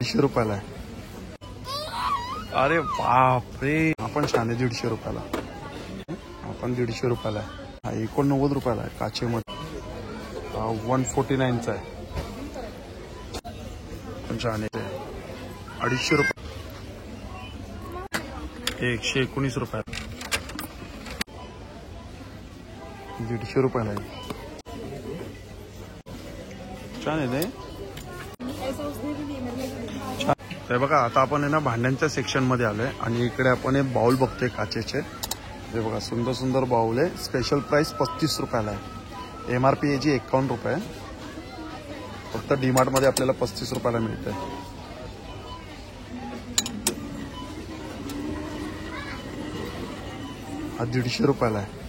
150 आहे. अरे बापरे, आपण छान आहे 150 रुपयाला. आपण 150 रुपयाला आहे. हा 89 रुपयाला आहे काचेमध्ये. 149चा आहे. पण छान आहे. 250 रुपये. 119 रुपयाला. 150 रुपयाला आहे. छान आहे ते. हे बघा, आता आपण आहे ना भांड्यांच्या सेक्शन मध्ये आलोय आणि इकडे आपण हे बाउल बघतोय काचेचे. हे बघा, सुंदर सुंदर बाउल आहे. स्पेशल प्राइस 35 रुपयाला आहे. MRP याची 51 रुपये. फक्त डीमार्ट मध्ये आपल्याला 35 रुपयाला मिळते. हा 150 रुपयाला आहे.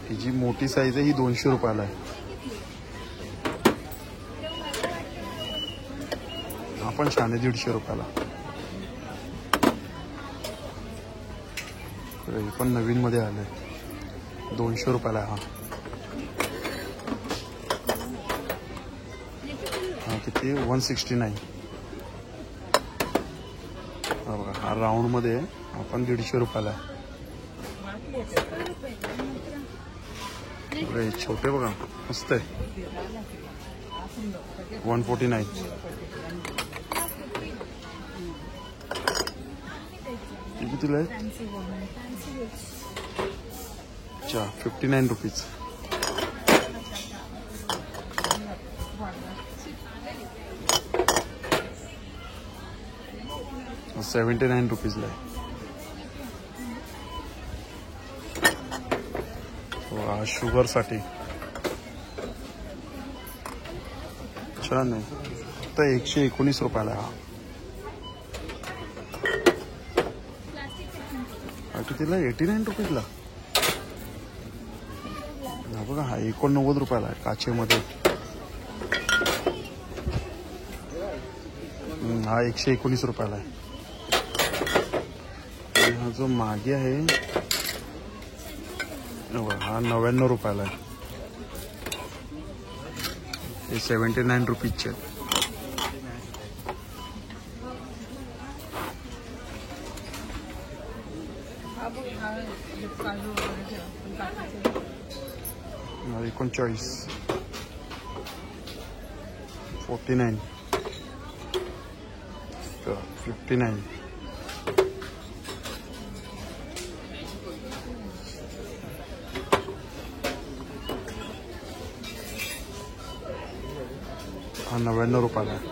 ही जी मोठी साईज आहे ही 200 रुपयाला आहे. आपण छान आहे 150 रुपयाला. हे पण नवीन मध्ये आलंय. 200 रुपयाला आहे. हा किती 169. हा बघा, हा राऊंड मध्ये आपण 150 रुपयाला आहे. छोटे बघा, मस्त आहे. 149. कितीला आहे? अच्छा, 59 रुपीज. 79 रुपीजला आहे. शुगर साठी छान आहे. आता 119 रुपयाला आहे. हा कितीला? 89 रुपीजला. हा बघा, हा 89 रुपयाला आहे काचेमध्ये. हा 119 रुपयाला आहे. हा जो मागे आहे हा 99 रुपयाला आहे. हे 79 रुपीजचे. हा 39. 49. 59. हा 99 रुपयाला आहे.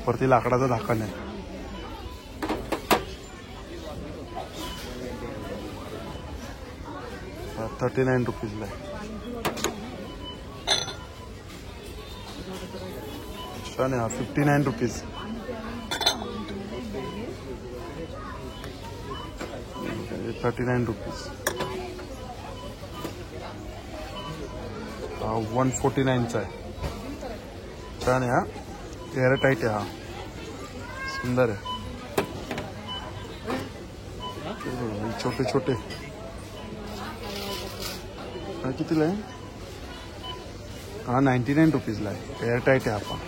वरती लाकडाचा झाकण आहे. हा 39 रुपीजला आहे. छान आहे. हा 59 रुपीज. 39 रुपीज. हा 149चा आहे. छान आहे. हा एअर टाईट आहे. हा सुंदर आहे. छोटे छोटे. हा कितीला आहे? हा 99 रुपीजला आहे. एअर टाईट आहे. आपण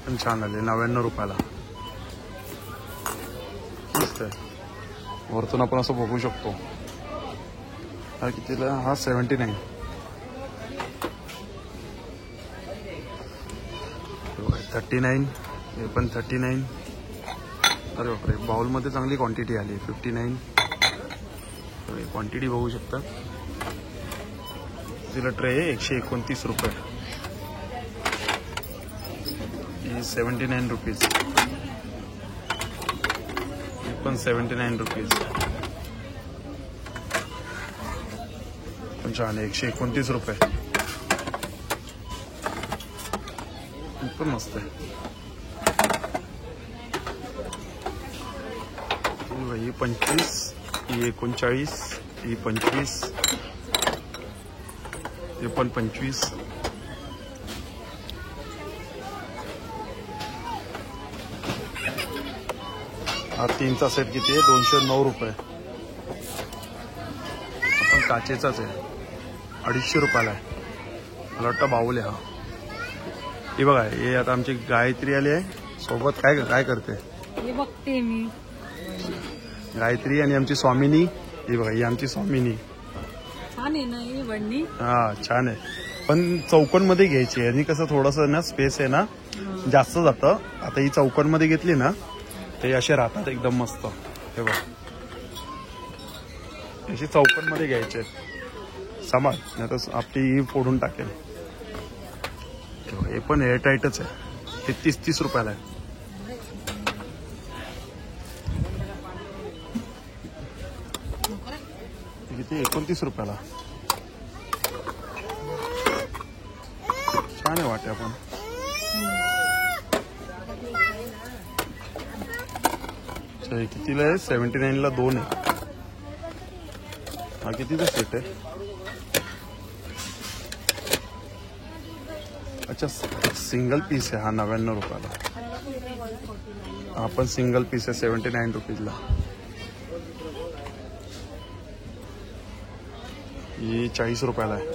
पण छान आले. 99 रुपयाला. मस्त आहे. वरतून आपण असं बघू शकतो. हा कितीला? हा 79. 39. हे पण 39. अरे बापरे, बाउलमध्ये चांगली क्वांटिटी आली. 59. क्वांटिटी बघू शकता. तिला ट्रे आहे 129 रुपये. 79 रुपीज. हे पण 79 रुपीज. पण छान आहे. 129 रुपये. पण मस्त आहे. ही 25. ही 39. ही 25. हे पण 25. हा 3चा सेट किती आहे? 209 रुपये. आपण काचेचाच आहे. 250 रुपयाला आहे. मला वाटतं बाहुले हा. हे बघा, हे आता आमची गायत्री आली आहे सोबत. काय काय करते हे बघते मी. गायत्री आणि आमची स्वामिनी. ही बघा, ही आमची स्वामिनी. छान आहे ना ही वडणी. हा छान आहे, पण चौकोनमध्ये घ्यायची. आणि कसं थोडंसं ना स्पेस आहे ना जास्त जातं. आता ही चौकोनमध्ये घेतली ना ते असे राहतात एकदम मस्त. हे बघा, अशी चौकोनमध्ये घ्यायचे. समाज नाही तर आपली ही फोडून टाकेल. हे पण एअरटाईटच आहे. हे 30 रुपयाला आहे. किती? 29 रुपयाला. छान आहे वाट्या पण. कितीला आहे? 79ला 2 आहे. हा कितीचा सेट आहे? अच्छा, सिंगल पीस आहे हा 99 रुपयाला. हा पण सिंगल पीस आहे 79 रुपीजला. ही 40 रुपयाला आहे.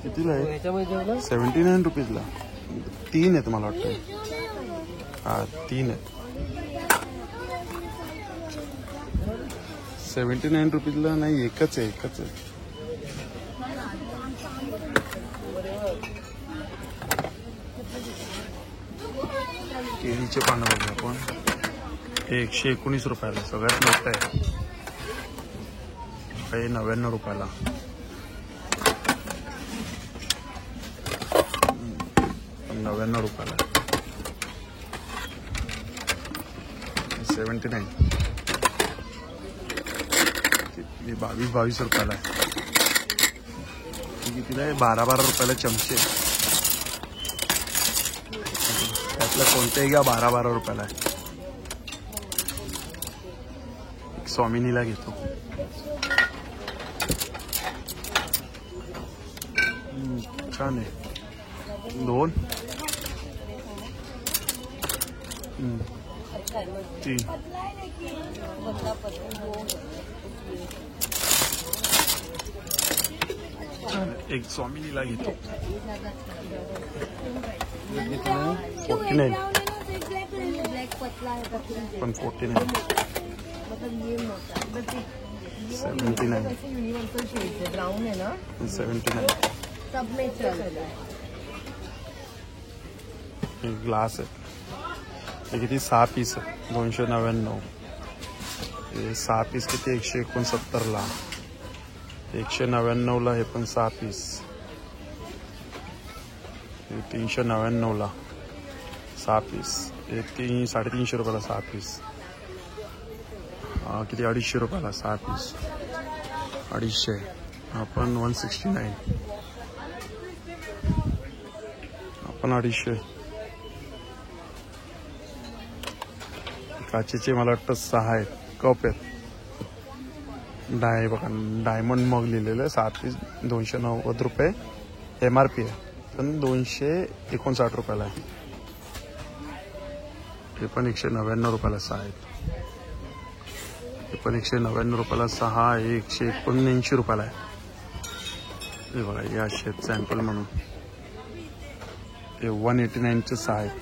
कितीला आहे? 79 रुपीजला. 3 आहेत मला वाटतं. हा 3 आहेत. 79 रुपीजला नाही, एकच आहे. केळीचे पानं बघूया आपण. हे 119 रुपयाला. सगळ्यात मोठं आहे. हे 99 रुपयाला. 99 रुपयाला. 79. 22 रुपयाला आहे. कितीला आहे? 12 रुपयाला चमचे. त्यातलं कोणतेही घ्या 12 रुपयाला आहे. स्वामिनीला घेतो. छान आहे. 2 3 एक स्वामिनीला घेतो. 49 पण 49. 79. 79. एक ग्लास आहे. हे किती? 6 पीस आहे. 299. हे 6 पीस किती? 169ला. 199ला हे पण 6 पीस. हे 399ला 6 पीस. हे 350 रुपयाला 6 पीस. किती? 250 रुपयाला 6 पीस. 250. आपण 169. आपण 250. काचेचे मला वाटतं 6 आहेत. कप आहेत. बघा, डायमंड मग लिहिलेलं आहे. 7 पीस 290 रुपये MRP आहे. पण 259 रुपयाला आहे. हे पण 199 रुपयाला 6 आहेत. हे पण 199 रुपयाला 6. हे 179 रुपयाला आहे. हे बघा, या शेत सॅम्पल म्हणून. हे 189चे 6 आहेत.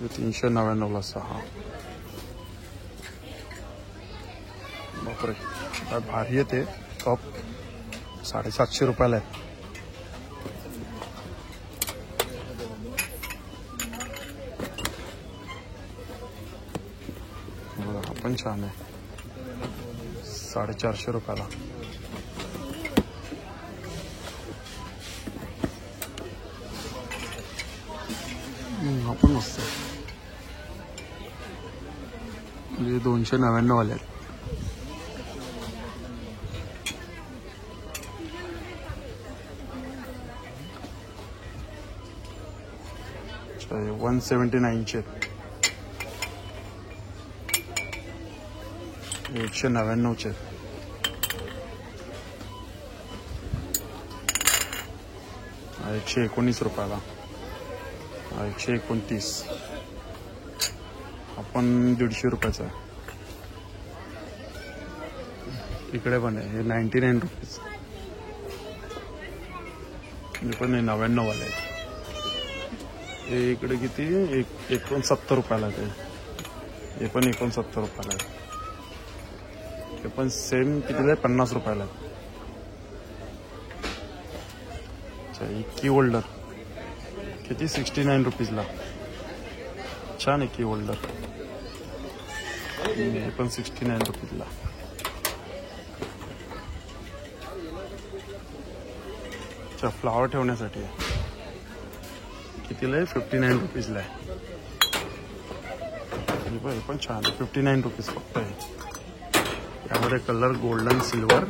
हे 399ला 6. बापरे, काय भारी येते. कप 750 रुपयाला आहे. हा पण छान आहे. 450 रुपयाला. हा पण मस्त आहे. म्हणजे 299 वाले आहेत. 179चे. 199चे. हा 119 रुपयाला. 129. आपण 150 रुपयाचा आहे. इकडे पण आहे हे 99 रुपीज. हे पण आहे 99 वाले. हे इकडे किती 69 रुपयाला आहे. हे पण 69 रुपयाला आहे. हे पण सेम कितीला आहे 50 रुपयाला आहे. अच्छा की होल्डर किती 69 रुपीजला. छान आहे की होल्डर. हे पण 69 रुपीजला. अच्छा फ्लावर ठेवण्यासाठी आहे. कितीला आहे 59 रुपीजला आहे. हे पण छान आहे 59 रुपीज फक्त आहे. यामध्ये colour golden silver.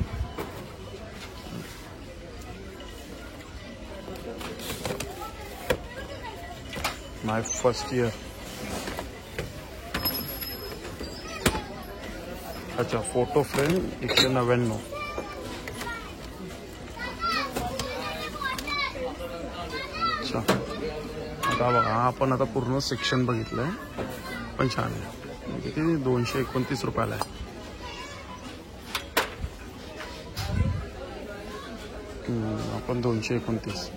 My first year. अच्छा फोटो फ्रेम 199. अच्छा आता बघा हा आपण आता पूर्ण सेक्शन बघितलंय. पण छान आहे. किती 229 रुपयाला आहे. आपण 229.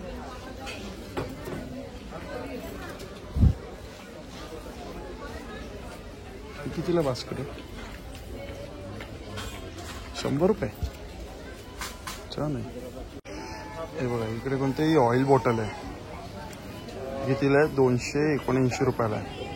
कितीला बास्केट आहे 100 रुपये. छान आहे. हे बघा इकडे कोणतेही ऑइल बॉटल आहे. कितीला आहे 279 रुपयाला आहे.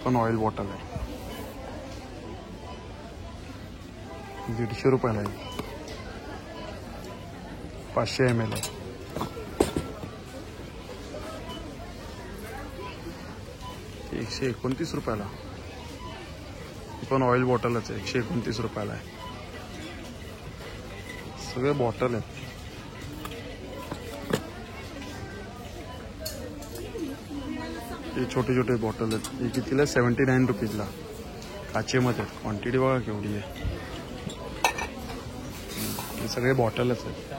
पण ऑइल बॉटल आहे 150 रुपयाला आहे. 500 ml आहे. ते 129 रुपयाला. पण ऑइल बॉटलच आहे 129 रुपयाला आहे. सगळे बॉटल आहेत. हे छोटे छोटे बॉटल आहेत. हे कितीला 79 रुपीजला. काचेमध्ये क्वांटिटी बघा केवढी आहे. हे सगळे बॉटलच आहेत.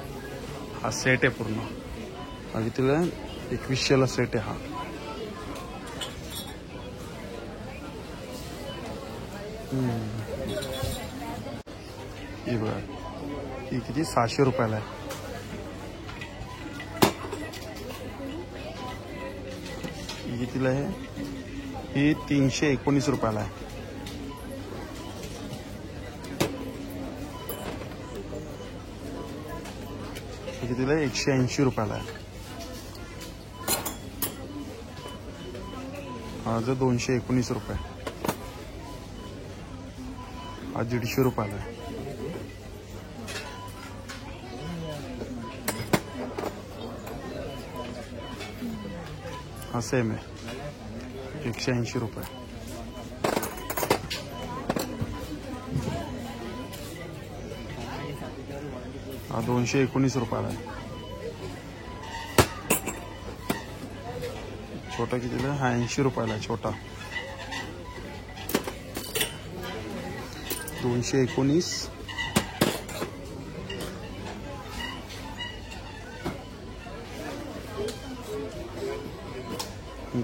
हा सेट आहे पूर्ण. हा कितीला 2100ला सेट आहे हा. ही बघा ही किती 600 रुपयाला आहे. ही कितीला आहे ही 319 रुपयाला आहे. ही कितीला 180 रुपयाला आहे. हा जर 219 रुपये. हा 150 रुपयाला आहे. हा सेम आहे 180 रुपये. हा 219 रुपयाला आहे. छोटा कितीला हा 80 रुपयाला आहे. छोटा 219.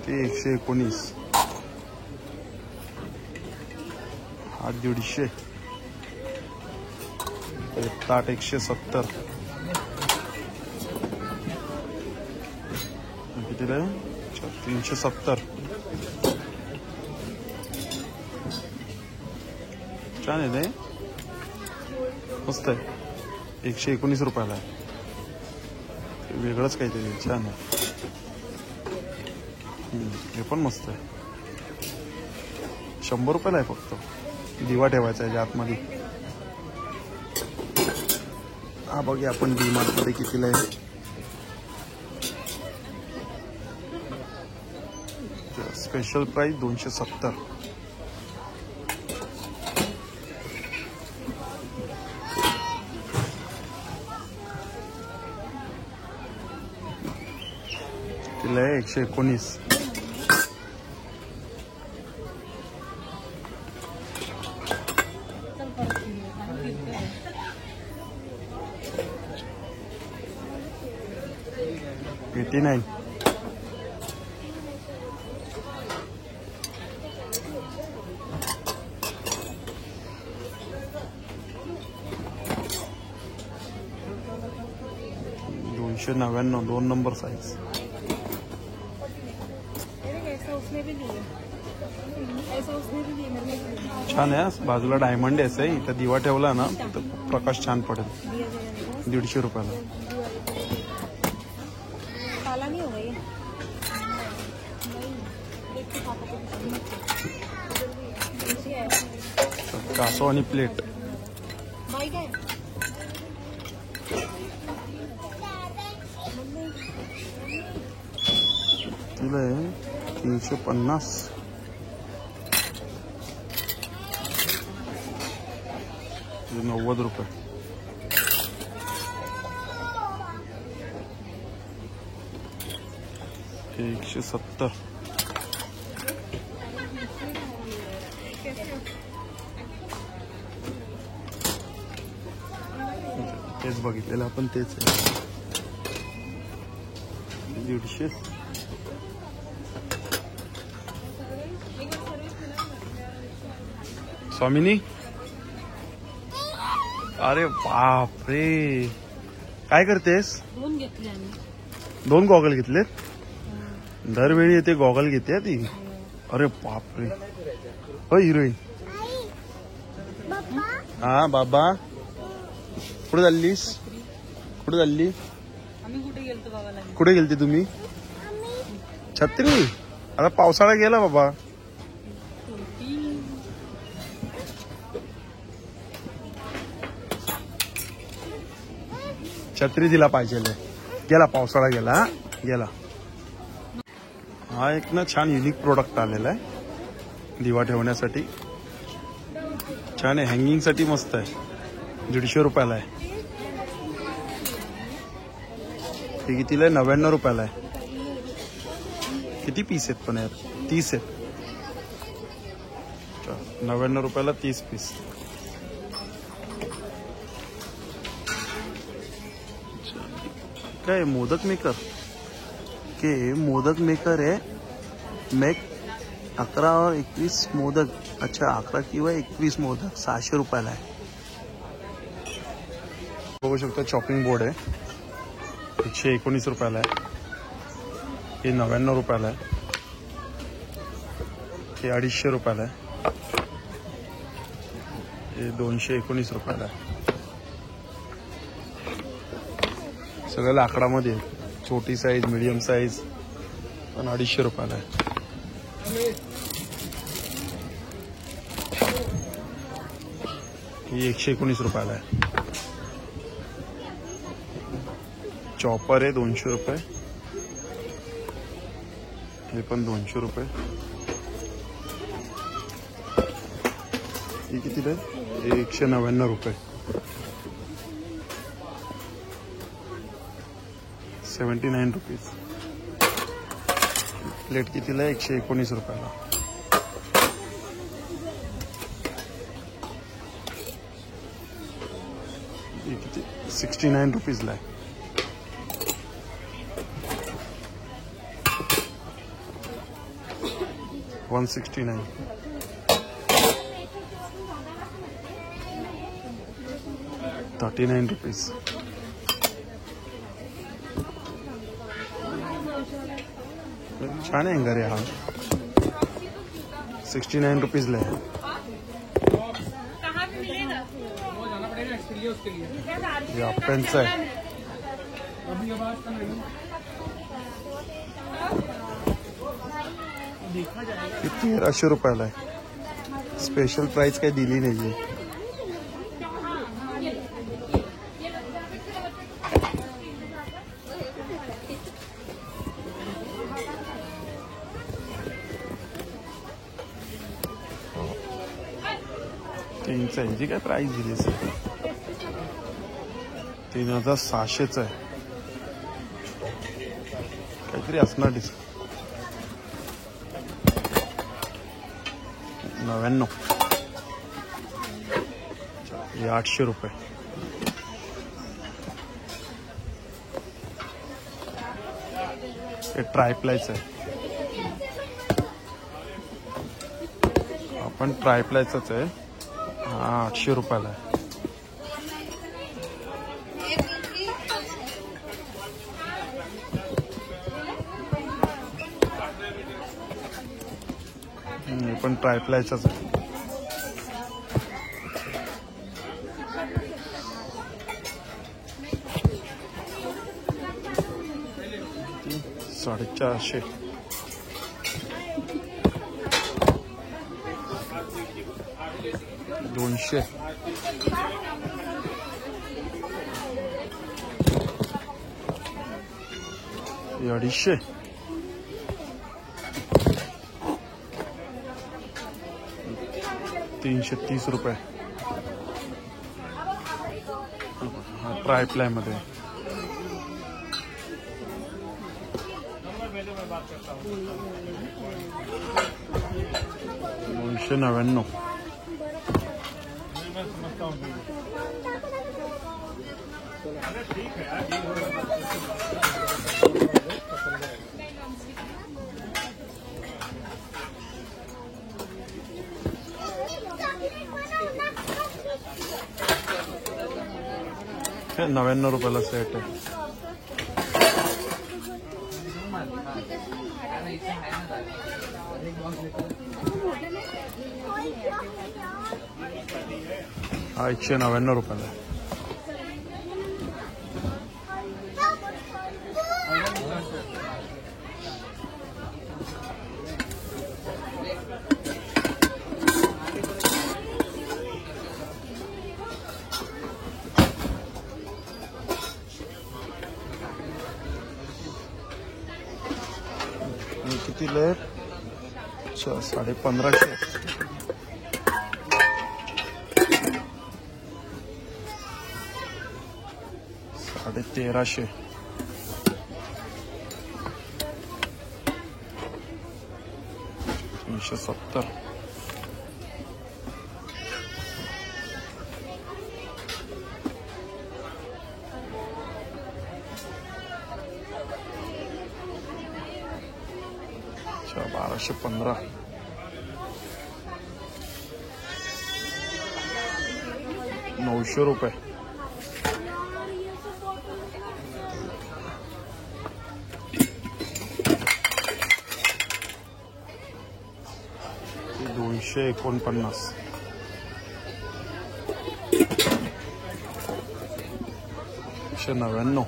ते 119. हा 150. ताट 170. कितीला आहे 370. छान आहे ते मस्त आहे. 119 रुपयाला आहे. वेगळंच काहीतरी छान आहे. हे पण मस्त आहे. 100 रुपयाला आहे फक्त. दिवा ठेवायचा आहे आतमध्ये. हा बघूया आपण डी मार्ट मध्ये कितीला आहे. Special price 270. तिला 119. $89. $299, 2 नंबर साइज. छान आहे. बाजूला डायमंड आहे. इथं दिवा ठेवला ना तर प्रकाश छान पडेल. $150. कासव आणि प्लेट. तिला 350. $90. $170. तेच बघितलेलं आपण. तेच आहे. 150. स्वामिनी. अरे बापरे, काय करतेस? 2 घेतले आम्ही. 2 गॉगल घेतलेत. दरवेळी येते गॉगल घेते ती. अरे बापरे. हो हिरोईन. हा बाबा, कुठे चाललीस? कुठे चालली? आम्ही कुठे गेलतो बाबाला? कुठे गेलती तुम्ही? छत्री. आता पावसाळा गेला बाबा. छत्री दिला पाहिजे. गेला पावसाळा गेला. हा एक ना छान युनिक प्रोडक्ट आलेला आहे दिवा ठेवण्यासाठी. छान आहे. हँगिंग साठी मस्त आहे. $150 आहे. हे कितीला आहे? $99 आहे. किती पीस आहेत पण यार? 30 आहेत. $99 30 पीस. काय मोदक मेकर के मोदक मेकर आहे. मेक 11 और 21 मोदक. अच्छा 11 किंवा 21 मोदक $600 आहे. बघू शकता चॉपिंग बोर्ड आहे. $119 आहे. हे $99 आहे. हे $250 आहे. हे $219 आहे. सगळं लाकडामध्ये. छोटी साईज, मीडियम साईज पण $250 आहे. ही $119 आहे. चॉपर आहे $200. हे पण $200. ही कितीला आहे? हे $199. 79 रुपीज. प्लेट कितीला आहे? $119. हे किती? 69 रुपीजला आहे. $169. $39. छान हँगर आहे हा. 69 रुपीजला आहे. हे अप्प्यांचं आहे. $1300 आहे. स्पेशल प्राइस काही दिली नाहीये. यांची काय प्राइस दिली असेल? 3600 आहे. काहीतरी असणार डिस्काउंट. 99. हे $800. हे ट्रायप्लायचं आहे. आपण ट्रायप्लायचंच आहे. हा 800 रुपयाला आहे. हे पण ट्रायप्लायचंच आहे. $450. 200. हे 250. 330 रुपये. हा ट्रायप्लाय मध्ये 299. हे 99 रुपयाला सेट आहे. हा 199 रुपयाला आहे. कितीला आहे? 1550. 1350. 370. अच्छा 1215. 900 रुपये. $249. 199.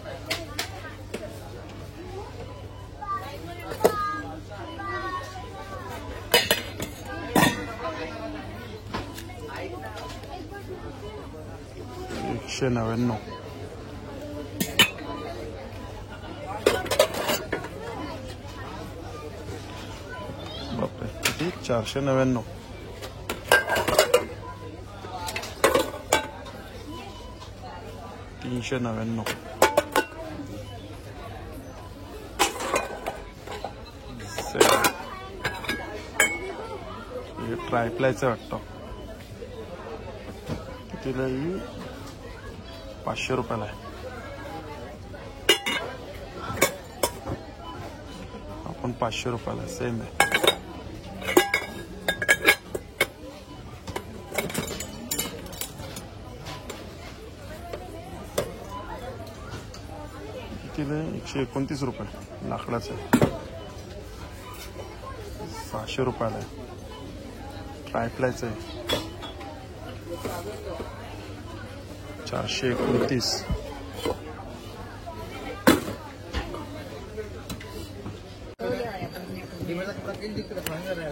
$199. बापरे किती? 499. 399. हे ट्रायप्लायचं वाटतं. कितीला? 500 रुपयाला आहे. आपण 500 रुपयाला सेम आहे. कितीला? 129 रुपये. लाकडाचं आहे. 600 रुपयाला आहे. ट्रायप्लायचं आहे. 429.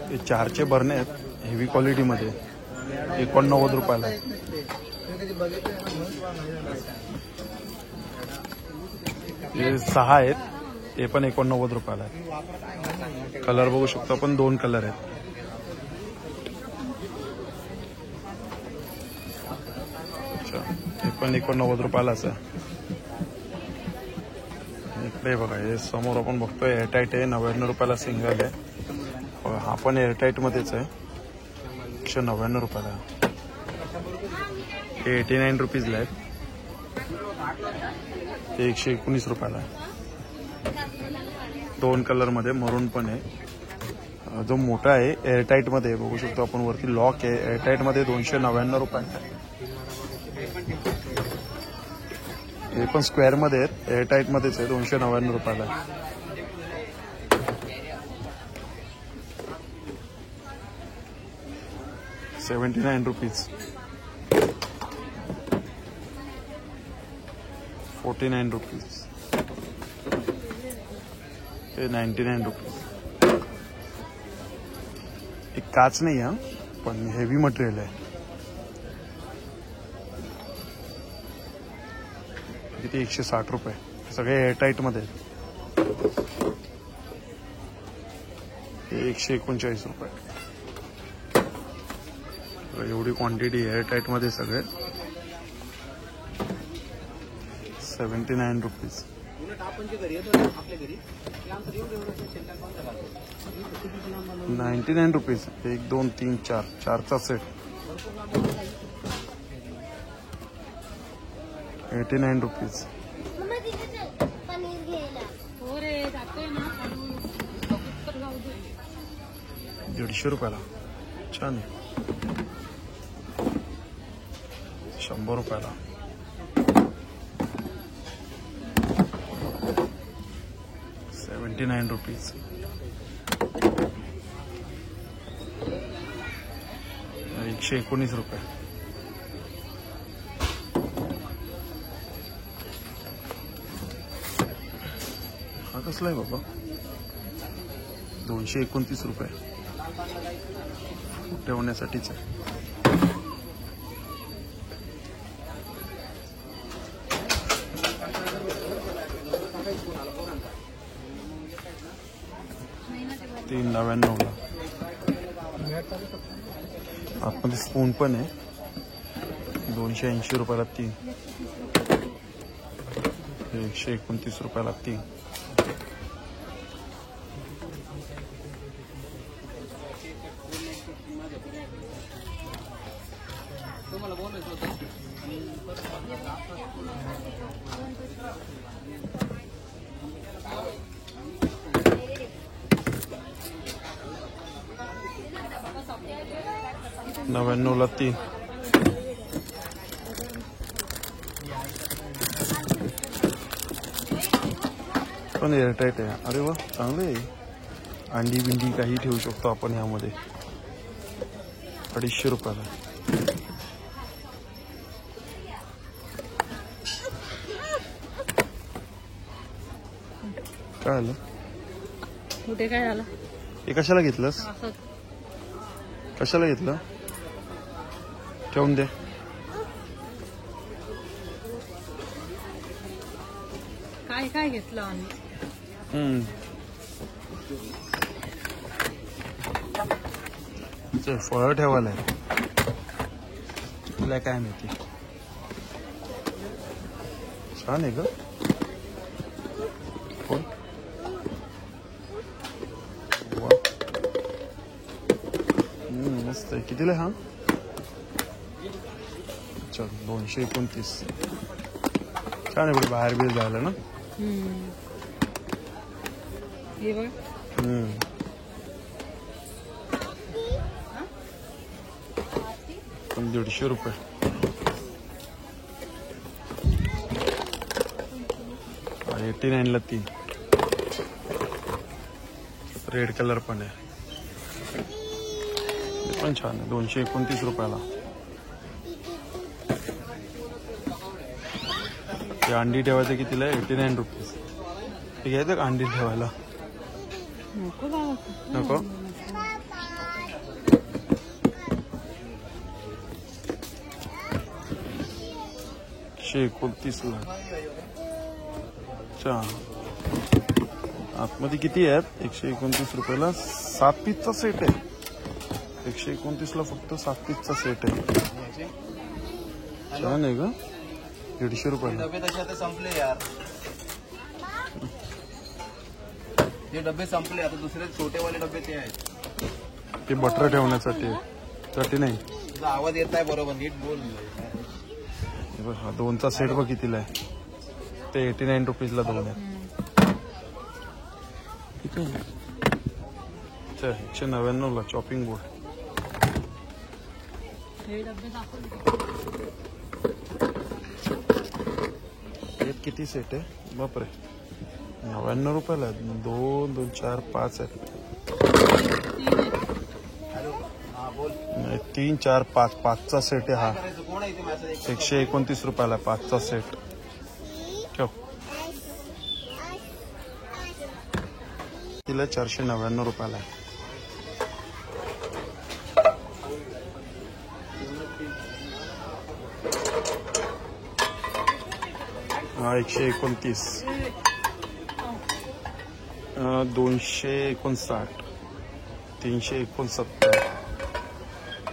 हे 4चे भरणे आहेत. हेवी क्वालिटी मध्ये 89 रुपयाला आहे. हे 6 आहेत. ते पण 89 रुपयाला आहे. कलर बघू शकतो आपण. 2 कलर आहेत. अच्छा हे पण 89 रुपयालाच आहे. इकडे बघा हे समोर आपण बघतोय एअरटाईट आहे. 99 रुपयाला सिंगल आहे. हा पण एअरटाईट मध्येच आहे. 199 रुपयाला. हे 89 रुपीजला आहेत. ते 119 रुपयाला आहे. 2 कलर मध्ये मरून पण आहे. जो मोठा आहे एअरटाईट मध्ये बघू शकतो आपण, वरती लॉक आहे. एअरटाईट मध्ये 299 रुपयांचा आहे. हे पण स्क्वेअर मध्ये आहेत, एअरटाईट मध्येच आहे. 299 रुपयाला आहे. ₹79, 49 रुपीज, हे 99 रुपीज. एक काच नाही हा, पण हेवी मटेरियल आहे. किती 160 रुपये. सगळे एअरटाईट मध्ये आहेत. हे 139 रुपये. एवढी क्वांटिटी एअरटाईट मध्ये सगळे. 79 रुपीज. 99 रुपीज. 1 2 3 4 4चा सेट. 89 रुपीज. हो रे, जातोय ना. 150 रुपयाला. छान आहे. 100 रुपयाला. 79 रुपीज. 119 रुपये. हा कसला आहे बाबा? 229 रुपये. ठेवण्यासाठीच आहे. $399. आतमध्ये स्पून पण आहे. 280 रुपयाला 3. 129 रुपयाला 3. $99ला 3. पण एअरटाईट आहे. अरे वा, चांगलं आहे. अंडी बिंडी काही ठेवू शकतो आपण ह्यामध्ये. 250 रुपयाला. काय आलं? कुठे काय झालं? हे कशाला घेतलंस? असं कशाला घेतलं? ठेवून दे. काय काय घेतलं आम्ही? फळं ठेवायला आहे. तुला काय माहिती? छान आहे ग. मस्त आहे. कितीला हा? चल 229. छान आहे. पुढे बाहेर बिर झालं ना. हे बघ. पण 150 रुपये. $89ला 3. रेड कलर पण आहे. पण छान आहे. 229 रुपयाला. ते अंडी ठेवायचं कितीला आहे? 89 रुपीज. ते घ्यायचं का अंडी ठेवायला? नको बाबा. नको. $129ला. अच्छा, आतमध्ये किती आहेत? 129 रुपयाला 7 पीसचा सेट आहे. 129ला फक्त 7 पीसचा सेट आहे. छान आहे का? 150 रुपयाला. डबे तसे आता संपले यार. हे डबे संपले आता. दुसरे छोटेवाले डबे ते आहेत. ते बटर ठेवण्यासाठी. 39. तुझा आवाज येत आहे बरोबर. नीट बोल. हा 2चा सेट बघ कितीला आहे. ते 89 रुपीजला 2 आहे. किती आहे? 199ला चॉपिंग बोर्ड. हे डबे दाखव. एक किती सेट आहे? बापरे, 99 रुपयाला आहेत. 2 2 4 5 आहेत. हा बोल. नाही, 3 4 5 5चा सेट आहे हा. करायचं कोण आहे इथे मॅसेज? 129 रुपयाला 5चा सेट. ठेव. तिला 499 रुपयाला आहे. हा 129, 259, 369,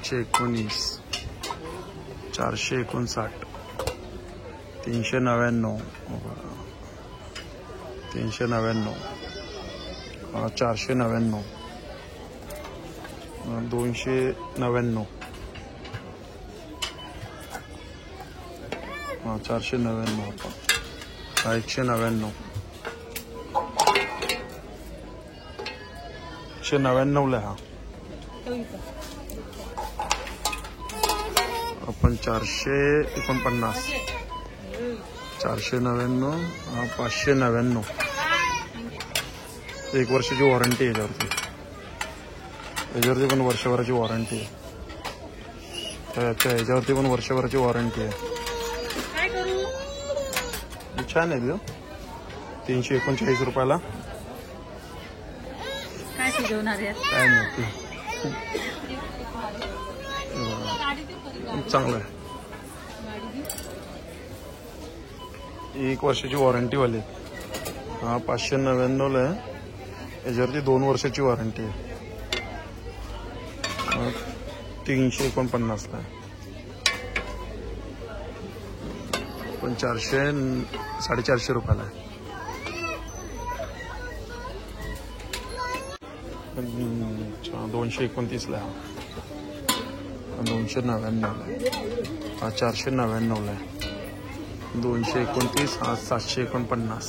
119, 459, 399, 399, 499, 299, 499, 199, 199ला हा. तो इथं. आपण 449, 499, 599. 1 वर्षाची वॉरंटी आहे याच्यावरती. याच्यावरती पण वर्षभराची वॉरंटी आहे. याच्यावरती पण वर्षभराची वॉरंटी आहे. काय करू? छान आहे तो. 339 रुपयाला. काय शिजवणार आहे? काय माहिती, चांगलं आहे. 1 वर्षाची वॉरंटी वाली. हा 599ला आहे. याच्यावरती 2 वर्षाची वॉरंटी आहे. 349ला आहे. पण 400-450 रुपयाला आहे. 229ला आहे. 299ला आहे. हा 499ला आहे. 229, हा 749.